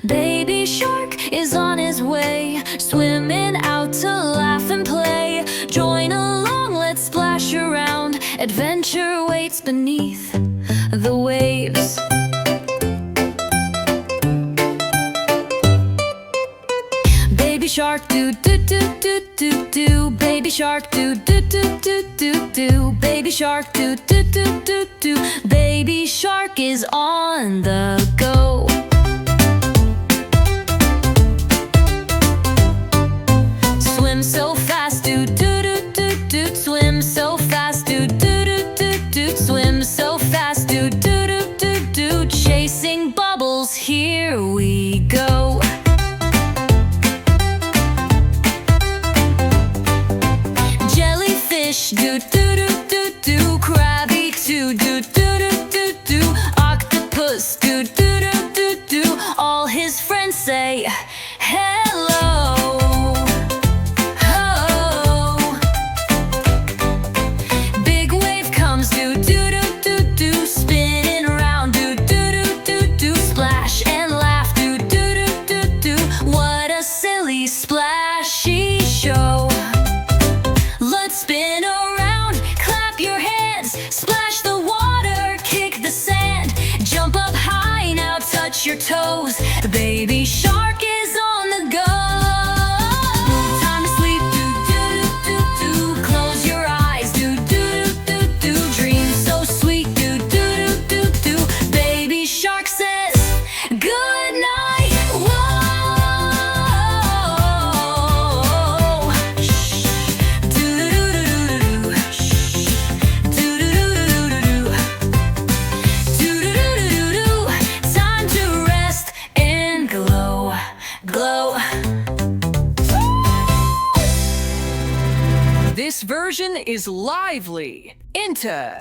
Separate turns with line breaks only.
Baby shark is on his way, swimming out to laugh and play. Join along, let's splash around. Adventure waits beneath the waves. Baby shark do do do do do do. Baby shark do do do do do do. Baby shark do do do do do. Baby shark is on the go. Swim so fast, do do do do do. Swim so fast, do do do do do. Swim so fast, do do do do do. Chasing bubbles, here we go. Jellyfish, do do do do do. Crabby too, do do do do do. Octopus, do do do do do. All his friends say hello. Oh. Big wave comes, do do do do do. Spinning round, do do do do do. Splash and laugh, do do do do do. What a silly splashy show. Let's spin around, clap your hands, splash the water, kick the sand. Jump up high, now touch your toes. The baby shark is on the go. Time to sleep, do do do do do. Close your eyes, do do do do do. Dream so sweet, do do do do do. Baby shark says good night. Whoa. Time to rest and glow, glow.
This version is lively. Enter.